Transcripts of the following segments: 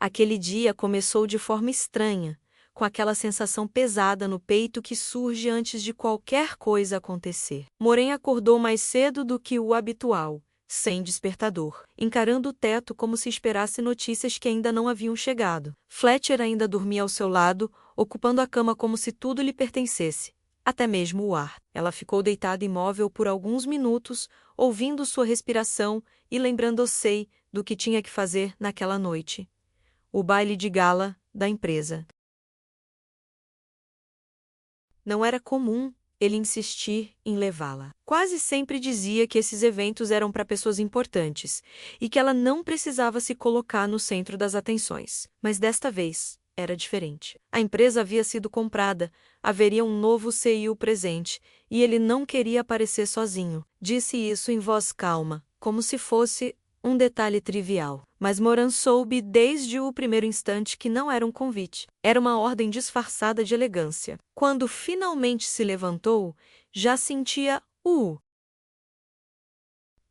Aquele dia começou de forma estranha, com aquela sensação pesada no peito que surge antes de qualquer coisa acontecer. Moren acordou mais cedo do que o habitual, sem despertador, encarando o teto como se esperasse notícias que ainda não haviam chegado. Fletcher ainda dormia ao seu lado, ocupando a cama como se tudo lhe pertencesse, até mesmo o ar. Ela ficou deitada imóvel por alguns minutos, ouvindo sua respiração e lembrando-se do que tinha que fazer naquela noite. O baile de gala da empresa. Não era comum ele insistir em levá-la. Quase sempre dizia que esses eventos eram para pessoas importantes e que ela não precisava se colocar no centro das atenções. Mas desta vez era diferente. A empresa havia sido comprada, haveria um novo CEO presente e ele não queria aparecer sozinho. Disse isso em voz calma, como se fosse um detalhe trivial. Mas Moran soube desde o primeiro instante que não era um convite. Era uma ordem disfarçada de elegância. Quando finalmente se levantou, já sentia o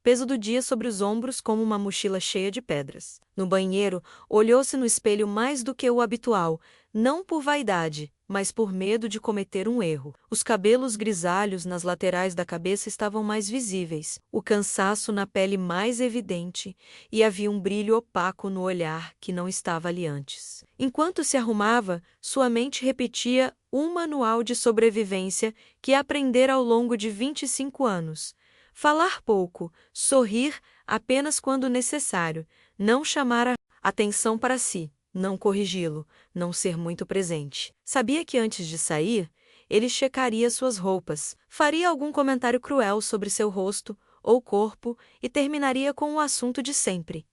peso do dia sobre os ombros como uma mochila cheia de pedras. No banheiro, olhou-se no espelho mais do que o habitual, não por vaidade, mas por medo de cometer um erro. Os cabelos grisalhos nas laterais da cabeça estavam mais visíveis, o cansaço na pele mais evidente, e havia um brilho opaco no olhar que não estava ali antes. Enquanto se arrumava, sua mente repetia um manual de sobrevivência que aprendera ao longo de 25 anos. Falar pouco, sorrir apenas quando necessário, não chamar a atenção para si, não corrigi-lo, não ser muito presente. Sabia que antes de sair, ele checaria suas roupas, faria algum comentário cruel sobre seu rosto ou corpo e terminaria com o assunto de sempre: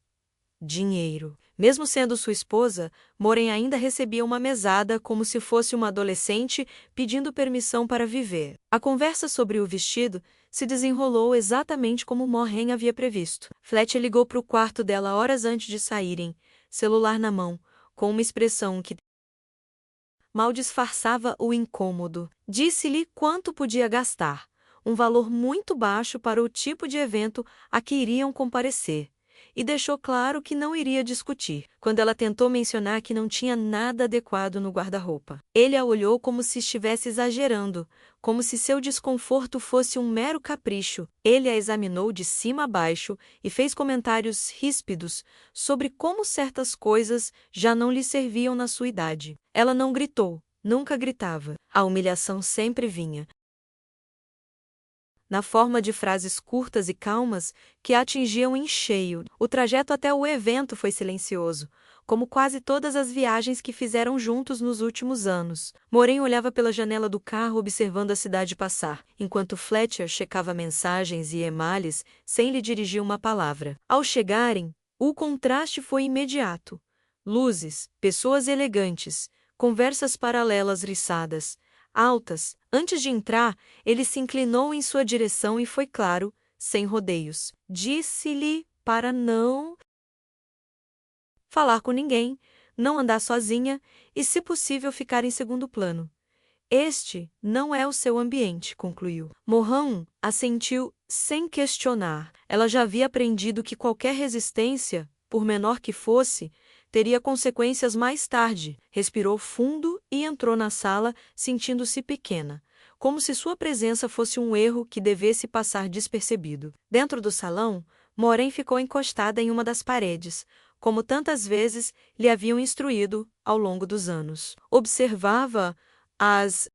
dinheiro. Mesmo sendo sua esposa, Moren ainda recebia uma mesada como se fosse uma adolescente pedindo permissão para viver. A conversa sobre o vestido se desenrolou exatamente como Moren havia previsto. Fletcher ligou para o quarto dela horas antes de saírem, celular na mão, com uma expressão que mal disfarçava o incômodo. Disse-lhe quanto podia gastar, um valor muito baixo para o tipo de evento a que iriam comparecer, e deixou claro que não iria discutir. Quando ela tentou mencionar que não tinha nada adequado no guarda-roupa, ele a olhou como se estivesse exagerando, como se seu desconforto fosse um mero capricho. Ele a examinou de cima a baixo e fez comentários ríspidos sobre como certas coisas já não lhe serviam na sua idade. Ela não gritou, nunca gritava. A humilhação sempre vinha na forma de frases curtas e calmas que a atingiam em cheio. O trajeto até o evento foi silencioso, como quase todas as viagens que fizeram juntos nos últimos anos. Moren olhava pela janela do carro observando a cidade passar, enquanto Fletcher checava mensagens e e-mails sem lhe dirigir uma palavra. Ao chegarem, o contraste foi imediato. Luzes, pessoas elegantes, conversas paralelas riçadas, altas. Antes de entrar, ele se inclinou em sua direção e foi claro, sem rodeios. Disse-lhe para não falar com ninguém, não andar sozinha e, se possível, ficar em segundo plano. Este não é o seu ambiente, concluiu. Moran assentiu sem questionar. Ela já havia aprendido que qualquer resistência, por menor que fosse, teria consequências mais tarde. Respirou fundo e entrou na sala, sentindo-se pequena, como se sua presença fosse um erro que devesse passar despercebido. Dentro do salão, Moren ficou encostada em uma das paredes, como tantas vezes lhe haviam instruído ao longo dos anos. Observava as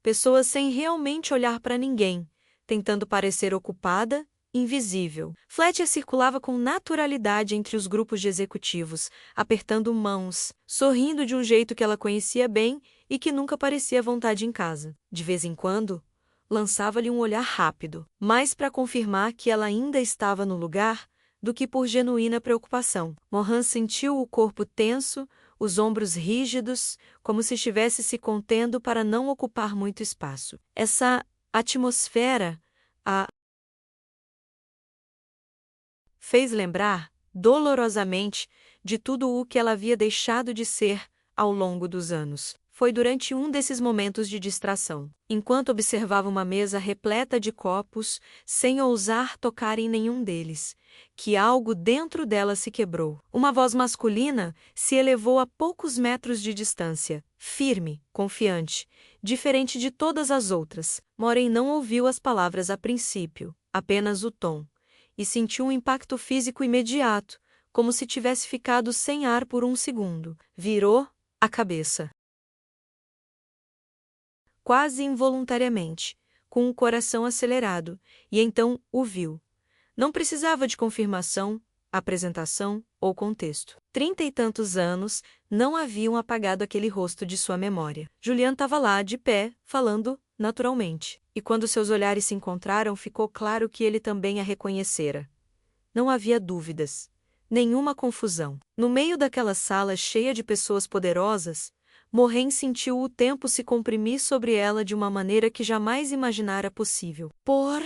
pessoas sem realmente olhar para ninguém, tentando parecer ocupada, invisível. Fletcher circulava com naturalidade entre os grupos de executivos, apertando mãos, sorrindo de um jeito que ela conhecia bem e que nunca parecia à vontade em casa. De vez em quando, lançava-lhe um olhar rápido, mais para confirmar que ela ainda estava no lugar do que por genuína preocupação. Moran sentiu o corpo tenso, os ombros rígidos, como se estivesse se contendo para não ocupar muito espaço. Essa atmosfera a fez lembrar, dolorosamente, de tudo o que ela havia deixado de ser ao longo dos anos. Foi durante um desses momentos de distração, enquanto observava uma mesa repleta de copos, sem ousar tocar em nenhum deles, que algo dentro dela se quebrou. Uma voz masculina se elevou a poucos metros de distância, firme, confiante, diferente de todas as outras. Maureen não ouviu as palavras a princípio, apenas o tom, e sentiu um impacto físico imediato, como se tivesse ficado sem ar por um segundo. Virou a cabeça, quase involuntariamente, com o coração acelerado, e então o viu. Não precisava de confirmação, apresentação ou contexto. 30 e tantos anos não haviam apagado aquele rosto de sua memória. Julian estava lá, de pé, falando naturalmente. E quando seus olhares se encontraram, ficou claro que ele também a reconhecera. Não havia dúvidas, nenhuma confusão. No meio daquela sala cheia de pessoas poderosas, Maureen sentiu o tempo se comprimir sobre ela de uma maneira que jamais imaginara possível. Por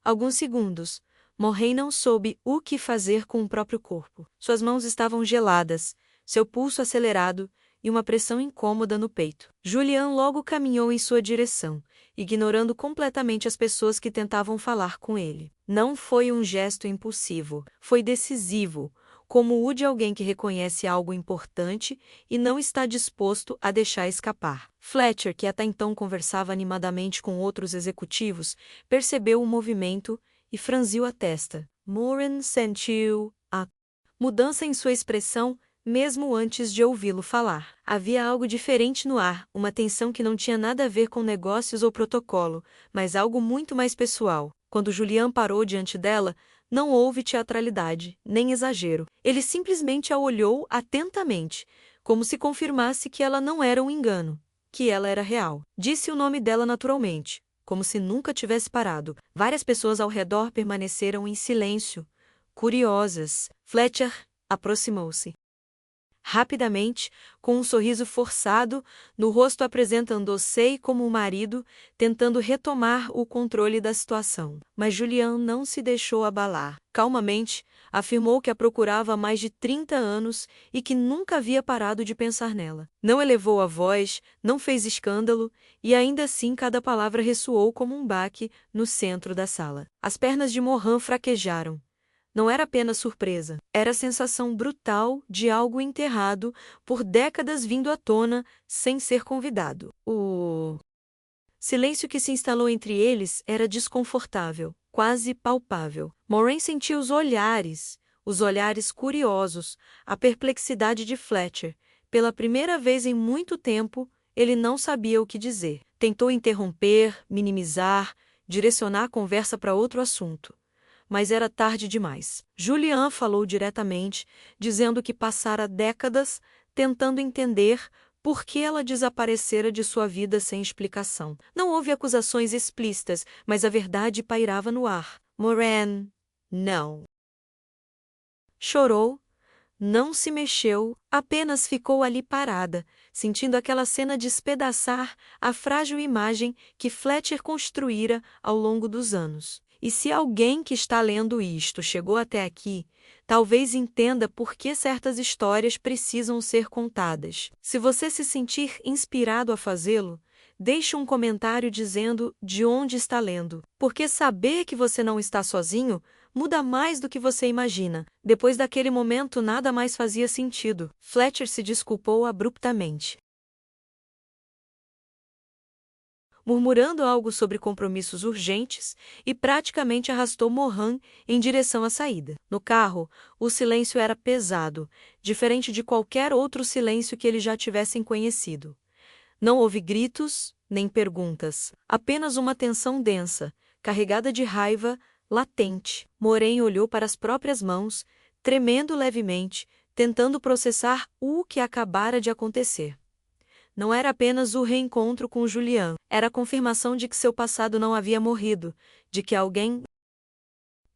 alguns segundos, Maureen não soube o que fazer com o próprio corpo. Suas mãos estavam geladas, seu pulso acelerado e uma pressão incômoda no peito. Julian logo caminhou em sua direção, ignorando completamente as pessoas que tentavam falar com ele. Não foi um gesto impulsivo, foi decisivo, como o de alguém que reconhece algo importante e não está disposto a deixar escapar. Fletcher, que até então conversava animadamente com outros executivos, percebeu o movimento e franziu a testa. Maureen sentiu a mudança em sua expressão mesmo antes de ouvi-lo falar. Havia algo diferente no ar, uma tensão que não tinha nada a ver com negócios ou protocolo, mas algo muito mais pessoal. Quando Julian parou diante dela, não houve teatralidade, nem exagero. Ele simplesmente a olhou atentamente, como se confirmasse que ela não era um engano, que ela era real. Disse o nome dela naturalmente, como se nunca tivesse parado. Várias pessoas ao redor permaneceram em silêncio, curiosas. Fletcher aproximou-se. Rapidamente, com um sorriso forçado, no rosto apresentando-se como o marido, tentando retomar o controle da situação. Mas Julian não se deixou abalar. Calmamente, afirmou que a procurava há mais de 30 anos e que nunca havia parado de pensar nela. Não elevou a voz, não fez escândalo, e ainda assim cada palavra ressoou como um baque no centro da sala. As pernas de Mohan fraquejaram. Não era apenas surpresa, era a sensação brutal de algo enterrado por décadas vindo à tona sem ser convidado. O silêncio que se instalou entre eles era desconfortável, quase palpável. Maureen sentiu os olhares curiosos, a perplexidade de Fletcher. Pela primeira vez em muito tempo, ele não sabia o que dizer. Tentou interromper, minimizar, direcionar a conversa para outro assunto. Mas era tarde demais. Julian falou diretamente, dizendo que passara décadas tentando entender por que ela desaparecera de sua vida sem explicação. Não houve acusações explícitas, mas a verdade pairava no ar. Maureen, não. Chorou, não se mexeu, apenas ficou ali parada, sentindo aquela cena despedaçar a frágil imagem que Fletcher construíra ao longo dos anos. E se alguém que está lendo isto chegou até aqui, talvez entenda por que certas histórias precisam ser contadas. Se você se sentir inspirado a fazê-lo, deixe um comentário dizendo de onde está lendo, porque saber que você não está sozinho muda mais do que você imagina. Depois daquele momento, nada mais fazia sentido. Fletcher se desculpou abruptamente, murmurando algo sobre compromissos urgentes, e praticamente arrastou Mohan em direção à saída. No carro, o silêncio era pesado, diferente de qualquer outro silêncio que eles já tivessem conhecido. Não houve gritos, nem perguntas, apenas uma tensão densa, carregada de raiva, latente. Maureen olhou para as próprias mãos, tremendo levemente, tentando processar o que acabara de acontecer. Não era apenas o reencontro com Julian, era a confirmação de que seu passado não havia morrido, de que alguém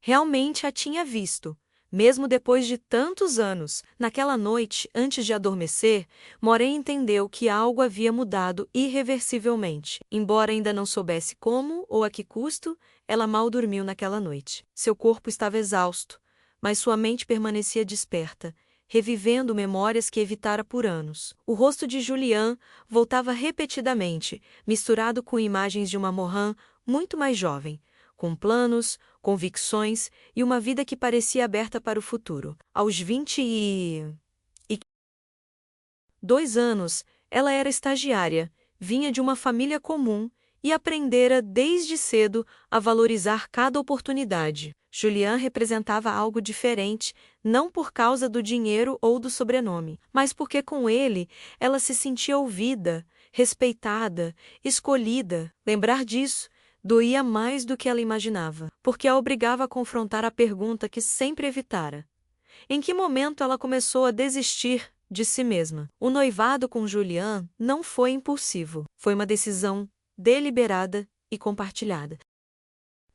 realmente a tinha visto, mesmo depois de tantos anos. Naquela noite, antes de adormecer, Maureen entendeu que algo havia mudado irreversivelmente. Embora ainda não soubesse como ou a que custo, ela mal dormiu naquela noite. Seu corpo estava exausto, mas sua mente permanecia desperta, revivendo memórias que evitara por anos. O rosto de Julian voltava repetidamente, misturado com imagens de uma Morin muito mais jovem, com planos, convicções e uma vida que parecia aberta para o futuro. Aos 22 anos, ela era estagiária, vinha de uma família comum e aprendera desde cedo a valorizar cada oportunidade. Julian representava algo diferente, não por causa do dinheiro ou do sobrenome, mas porque com ele ela se sentia ouvida, respeitada, escolhida. Lembrar disso doía mais do que ela imaginava, porque a obrigava a confrontar a pergunta que sempre evitara. Em que momento ela começou a desistir de si mesma? O noivado com Julian não foi impulsivo, foi uma decisão deliberada e compartilhada,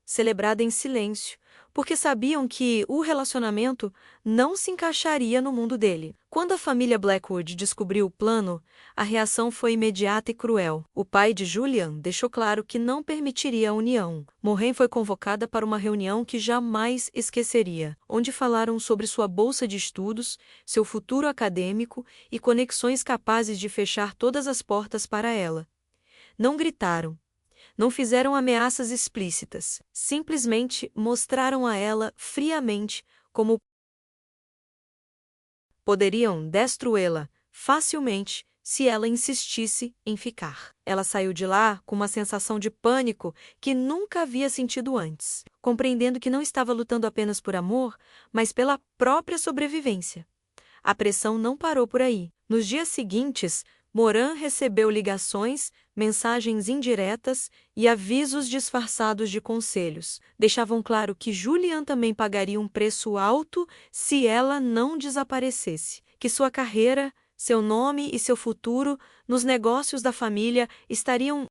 celebrada em silêncio, porque sabiam que o relacionamento não se encaixaria no mundo dele. Quando a família Blackwood descobriu o plano, a reação foi imediata e cruel. O pai de Julian deixou claro que não permitiria a união. Morin foi convocada para uma reunião que jamais esqueceria, onde falaram sobre sua bolsa de estudos, seu futuro acadêmico e conexões capazes de fechar todas as portas para ela. Não gritaram. Não fizeram ameaças explícitas, simplesmente mostraram a ela friamente como poderiam destruí-la facilmente se ela insistisse em ficar. Ela saiu de lá com uma sensação de pânico que nunca havia sentido antes, compreendendo que não estava lutando apenas por amor, mas pela própria sobrevivência. A pressão não parou por aí. Nos dias seguintes, Morin recebeu ligações, mensagens indiretas e avisos disfarçados de conselhos. Deixavam claro que Julian também pagaria um preço alto se ela não desaparecesse, que sua carreira, seu nome e seu futuro nos negócios da família estariam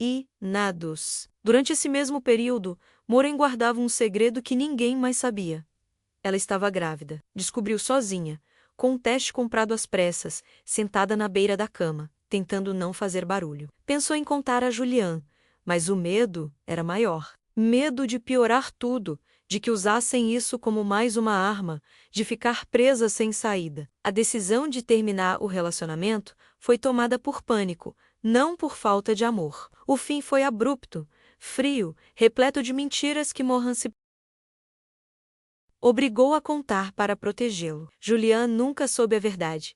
arruinados. Durante esse mesmo período, Morin guardava um segredo que ninguém mais sabia. Ela estava grávida. Descobriu sozinha, com um teste comprado às pressas, sentada na beira da cama, tentando não fazer barulho. Pensou em contar a Julian, mas o medo era maior. Medo de piorar tudo, de que usassem isso como mais uma arma, de ficar presa sem saída. A decisão de terminar o relacionamento foi tomada por pânico, não por falta de amor. O fim foi abrupto, frio, repleto de mentiras que Morin se obrigou a contar para protegê-lo. Julian nunca soube a verdade.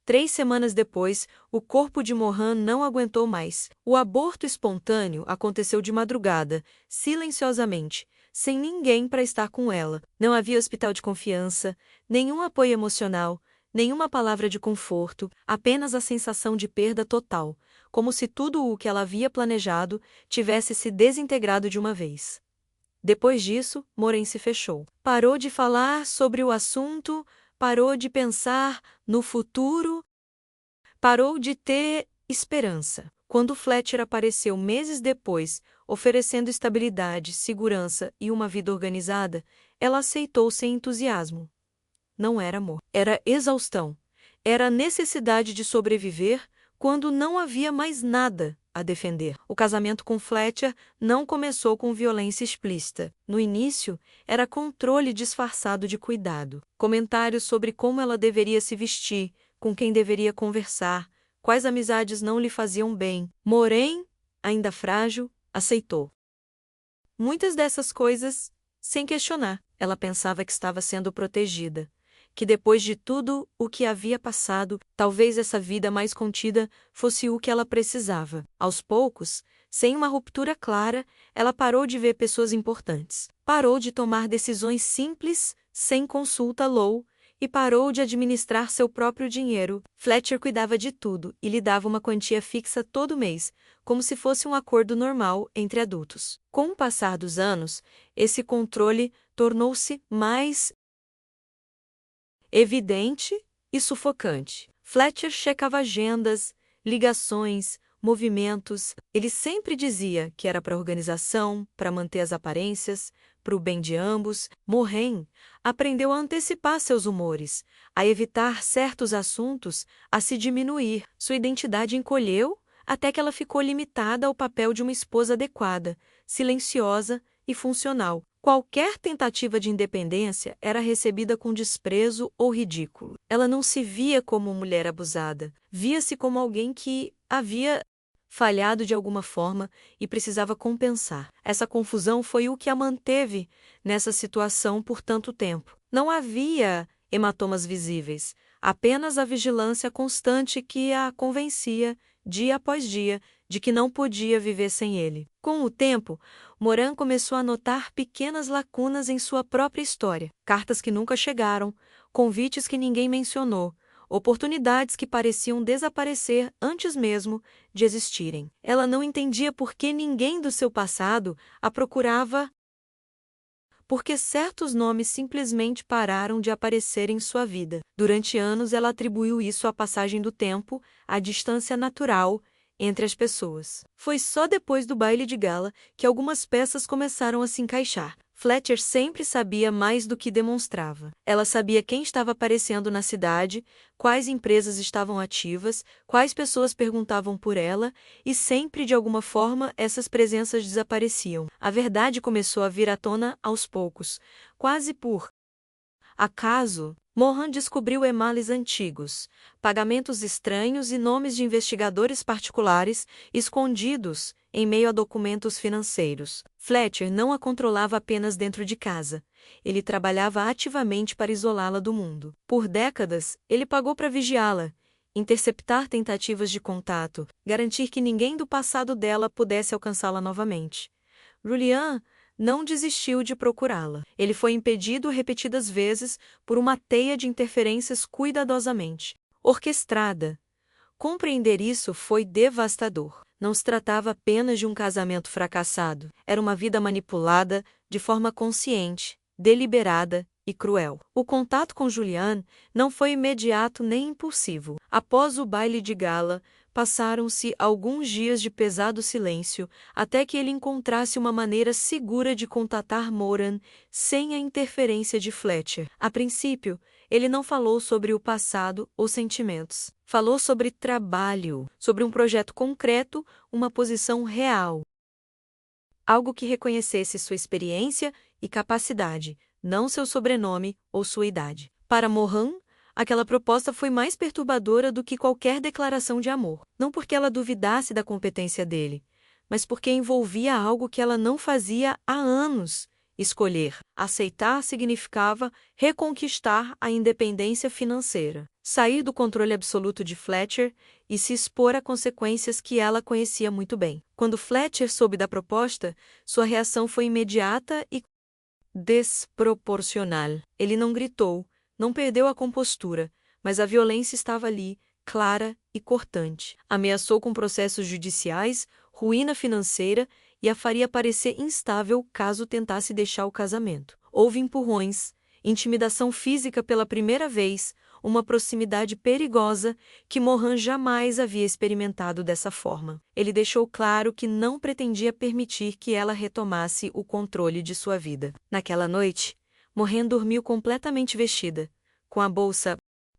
3 semanas depois, o corpo de Morin não aguentou mais. O aborto espontâneo aconteceu de madrugada, silenciosamente, sem ninguém para estar com ela. Não havia hospital de confiança, nenhum apoio emocional, nenhuma palavra de conforto, apenas a sensação de perda total, como se tudo o que ela havia planejado tivesse se desintegrado de uma vez. Depois disso, Morin se fechou. Parou de falar sobre o assunto, parou de pensar no futuro, parou de ter esperança. Quando Fletcher apareceu meses depois, oferecendo estabilidade, segurança e uma vida organizada, ela aceitou sem entusiasmo. Não era amor. Era exaustão. Era a necessidade de sobreviver quando não havia mais nada a defender. O casamento com Fletcher não começou com violência explícita. No início, era controle disfarçado de cuidado. Comentários sobre como ela deveria se vestir, com quem deveria conversar, quais amizades não lhe faziam bem. Morin, ainda frágil, aceitou. Muitas dessas coisas, sem questionar. Ela pensava que estava sendo protegida, que depois de tudo o que havia passado, talvez essa vida mais contida fosse o que ela precisava. Aos poucos, sem uma ruptura clara, ela parou de ver pessoas importantes. Parou de tomar decisões simples, sem consulta Low, e parou de administrar seu próprio dinheiro. Fletcher cuidava de tudo e lhe dava uma quantia fixa todo mês, como se fosse um acordo normal entre adultos. Com o passar dos anos, esse controle tornou-se mais evidente e sufocante. Fletcher checava agendas, ligações, movimentos. Ele sempre dizia que era para a organização, para manter as aparências, para o bem de ambos. Morin aprendeu a antecipar seus humores, a evitar certos assuntos, a se diminuir. Sua identidade encolheu até que ela ficou limitada ao papel de uma esposa adequada, silenciosa e funcional. Qualquer tentativa de independência era recebida com desprezo ou ridículo. Ela não se via como mulher abusada, via-se como alguém que havia falhado de alguma forma e precisava compensar. Essa confusão foi o que a manteve nessa situação por tanto tempo. Não havia hematomas visíveis, apenas a vigilância constante que a convencia, dia após dia, de que não podia viver sem ele. Com o tempo, Moran começou a notar pequenas lacunas em sua própria história. Cartas que nunca chegaram, convites que ninguém mencionou, oportunidades que pareciam desaparecer antes mesmo de existirem. Ela não entendia por que ninguém do seu passado a procurava, porque certos nomes simplesmente pararam de aparecer em sua vida. Durante anos, ela atribuiu isso à passagem do tempo, à distância natural entre as pessoas. Foi só depois do baile de gala que algumas peças começaram a se encaixar. Fletcher sempre sabia mais do que demonstrava. Ela sabia quem estava aparecendo na cidade, quais empresas estavam ativas, quais pessoas perguntavam por ela, e sempre, de alguma forma, essas presenças desapareciam. A verdade começou a vir à tona aos poucos, quase por acaso. Moran descobriu e-mails antigos, pagamentos estranhos e nomes de investigadores particulares escondidos em meio a documentos financeiros. Fletcher não a controlava apenas dentro de casa. Ele trabalhava ativamente para isolá-la do mundo. Por décadas, ele pagou para vigiá-la, interceptar tentativas de contato, garantir que ninguém do passado dela pudesse alcançá-la novamente. Julian não desistiu de procurá-la. Ele foi impedido repetidas vezes por uma teia de interferências cuidadosamente orquestrada. Compreender isso foi devastador. Não se tratava apenas de um casamento fracassado. Era uma vida manipulada de forma consciente, deliberada e cruel. O contato com Julian não foi imediato nem impulsivo. Após o baile de gala, passaram-se alguns dias de pesado silêncio até que ele encontrasse uma maneira segura de contatar Moran sem a interferência de Fletcher. A princípio, ele não falou sobre o passado ou sentimentos. Falou sobre trabalho, sobre um projeto concreto, uma posição real. Algo que reconhecesse sua experiência e capacidade, não seu sobrenome ou sua idade. Para Moran, aquela proposta foi mais perturbadora do que qualquer declaração de amor. Não porque ela duvidasse da competência dele, mas porque envolvia algo que ela não fazia há anos. Escolher. Aceitar significava reconquistar a independência financeira, sair do controle absoluto de Fletcher e se expor a consequências que ela conhecia muito bem. Quando Fletcher soube da proposta, sua reação foi imediata e desproporcional. Ele não gritou, não perdeu a compostura, mas a violência estava ali, clara e cortante. Ameaçou com processos judiciais, ruína financeira e a faria parecer instável caso tentasse deixar o casamento. Houve empurrões, intimidação física pela primeira vez, uma proximidade perigosa que Moran jamais havia experimentado dessa forma. Ele deixou claro que não pretendia permitir que ela retomasse o controle de sua vida. Naquela noite, Moran dormiu completamente vestida, com a bolsa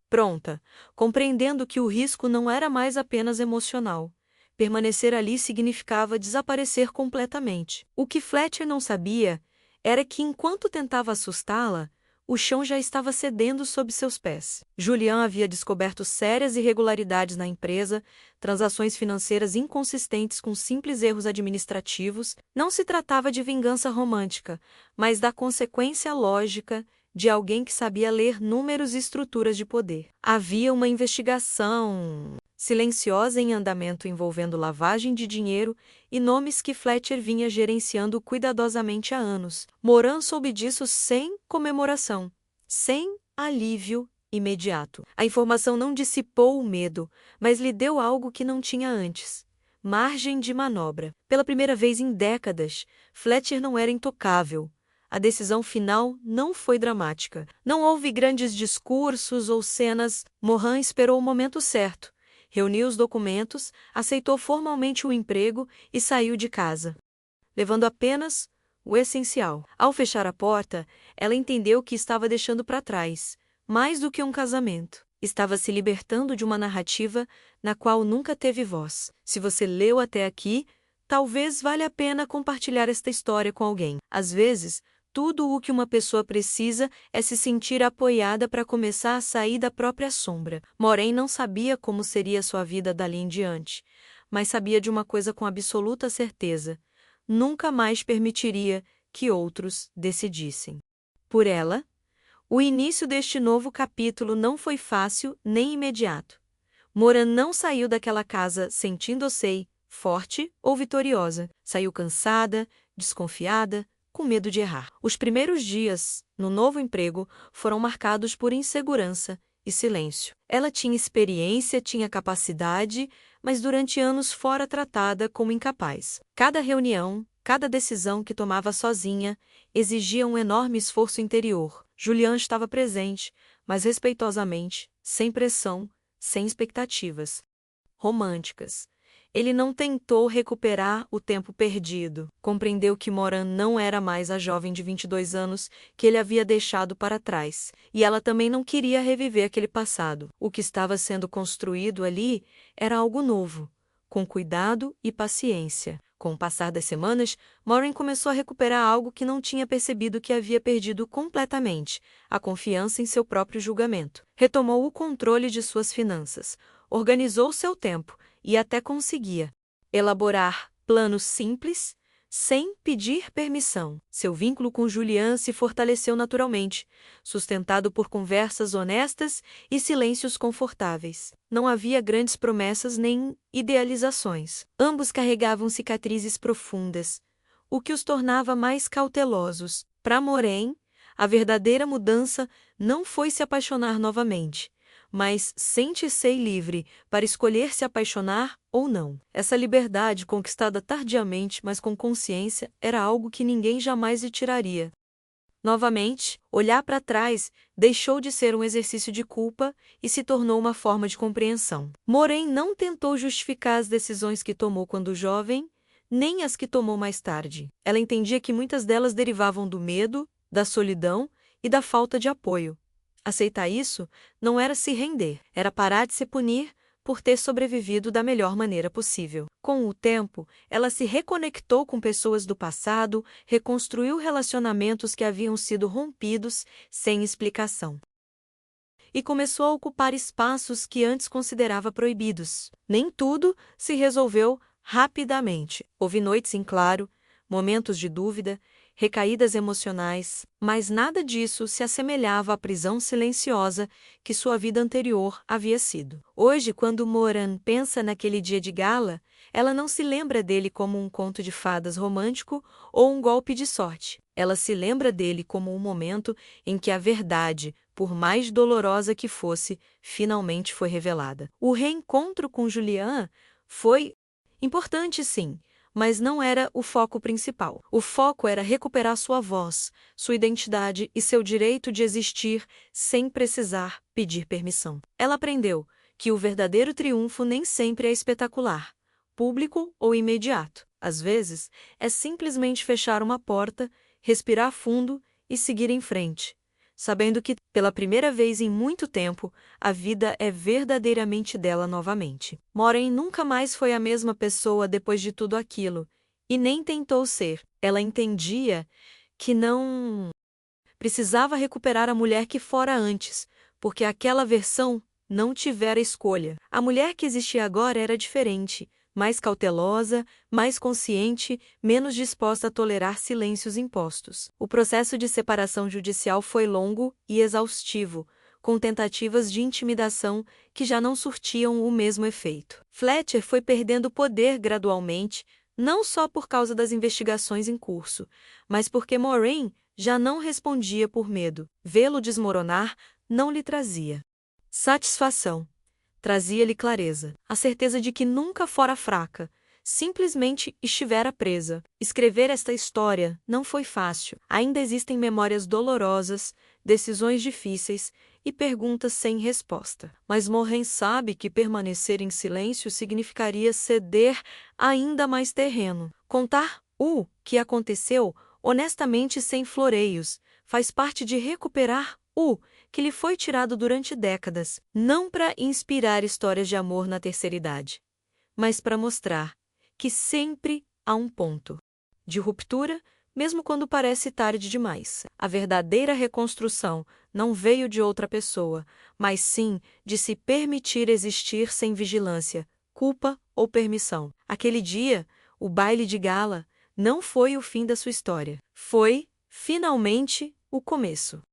pronta, compreendendo que o risco não era mais apenas emocional. Permanecer ali significava desaparecer completamente. O que Fletcher não sabia era que, enquanto tentava assustá-la, o chão já estava cedendo sob seus pés. Julian havia descoberto sérias irregularidades na empresa, transações financeiras inconsistentes com simples erros administrativos. Não se tratava de vingança romântica, mas da consequência lógica de alguém que sabia ler números e estruturas de poder. Havia uma investigação silenciosa em andamento envolvendo lavagem de dinheiro e nomes que Fletcher vinha gerenciando cuidadosamente há anos. Moran soube disso sem comemoração, sem alívio imediato. A informação não dissipou o medo, mas lhe deu algo que não tinha antes: margem de manobra. Pela primeira vez em décadas, Fletcher não era intocável. A decisão final não foi dramática. Não houve grandes discursos ou cenas. Moran esperou o momento certo. Reuniu os documentos, aceitou formalmente o emprego e saiu de casa, levando apenas o essencial. Ao fechar a porta, ela entendeu que estava deixando para trás, mais do que um casamento. Estava se libertando de uma narrativa na qual nunca teve voz. Se você leu até aqui, talvez valha a pena compartilhar esta história com alguém. Às vezes, Tudo o que uma pessoa precisa é se sentir apoiada para começar a sair da própria sombra. Maureen não sabia como seria sua vida dali em diante, mas sabia de uma coisa com absoluta certeza: nunca mais permitiria que outros decidissem por ela. O início deste novo capítulo não foi fácil nem imediato. Moran não saiu daquela casa sentindo-se forte ou vitoriosa. Saiu cansada, desconfiada, com medo de errar. Os primeiros dias, no novo emprego, foram marcados por insegurança e silêncio. Ela tinha experiência, tinha capacidade, mas durante anos fora tratada como incapaz. Cada reunião, cada decisão que tomava sozinha, exigia um enorme esforço interior. Julian estava presente, mas respeitosamente, sem pressão, sem expectativas românticas. Ele não tentou recuperar o tempo perdido. Compreendeu que Moran não era mais a jovem de 22 anos que ele havia deixado para trás, e ela também não queria reviver aquele passado. O que estava sendo construído ali era algo novo, com cuidado e paciência. Com o passar das semanas, Moran começou a recuperar algo que não tinha percebido que havia perdido completamente: a confiança em seu próprio julgamento. Retomou o controle de suas finanças, organizou seu tempo e até conseguia elaborar planos simples, sem pedir permissão. Seu vínculo com Julian se fortaleceu naturalmente, sustentado por conversas honestas e silêncios confortáveis. Não havia grandes promessas nem idealizações. Ambos carregavam cicatrizes profundas, o que os tornava mais cautelosos. Para Maureen, a verdadeira mudança não foi se apaixonar novamente, mas sente-se livre para escolher se apaixonar ou não. Essa liberdade, conquistada tardiamente, mas com consciência, era algo que ninguém jamais lhe tiraria. Novamente, olhar para trás deixou de ser um exercício de culpa e se tornou uma forma de compreensão. Maureen não tentou justificar as decisões que tomou quando jovem, nem as que tomou mais tarde. Ela entendia que muitas delas derivavam do medo, da solidão e da falta de apoio. Aceitar isso não era se render, era parar de se punir por ter sobrevivido da melhor maneira possível. Com o tempo, ela se reconectou com pessoas do passado, reconstruiu relacionamentos que haviam sido rompidos sem explicação. E começou a ocupar espaços que antes considerava proibidos. Nem tudo se resolveu rapidamente. Houve noites em claro, momentos de dúvida, recaídas emocionais, mas nada disso se assemelhava à prisão silenciosa que sua vida anterior havia sido. Hoje, quando Moran pensa naquele dia de gala, ela não se lembra dele como um conto de fadas romântico ou um golpe de sorte. Ela se lembra dele como um momento em que a verdade, por mais dolorosa que fosse, finalmente foi revelada. O reencontro com Julian foi importante, sim, mas não era o foco principal. O foco era recuperar sua voz, sua identidade e seu direito de existir sem precisar pedir permissão. Ela aprendeu que o verdadeiro triunfo nem sempre é espetacular, público ou imediato. Às vezes, é simplesmente fechar uma porta, respirar fundo e seguir em frente, sabendo que, pela primeira vez em muito tempo, a vida é verdadeiramente dela novamente. Maureen nunca mais foi a mesma pessoa depois de tudo aquilo, e nem tentou ser. Ela entendia que não precisava recuperar a mulher que fora antes, porque aquela versão não tivera escolha. A mulher que existia agora era diferente, mais cautelosa, mais consciente, menos disposta a tolerar silêncios impostos. O processo de separação judicial foi longo e exaustivo, com tentativas de intimidação que já não surtiam o mesmo efeito. Fletcher foi perdendo poder gradualmente, não só por causa das investigações em curso, mas porque Maureen já não respondia por medo. Vê-lo desmoronar não lhe trazia satisfação. Trazia-lhe clareza, a certeza de que nunca fora fraca, simplesmente estivera presa. Escrever esta história não foi fácil. Ainda existem memórias dolorosas, decisões difíceis e perguntas sem resposta. Mas Maureen sabe que permanecer em silêncio significaria ceder ainda mais terreno. Contar o que aconteceu, honestamente sem floreios, faz parte de recuperar o que lhe foi tirado durante décadas, não para inspirar histórias de amor na terceira idade, mas para mostrar que sempre há um ponto de ruptura mesmo quando parece tarde demais. A verdadeira reconstrução não veio de outra pessoa, mas sim de se permitir existir sem vigilância, culpa ou permissão. Aquele dia, o baile de gala, não foi o fim da sua história. Foi, finalmente, o começo.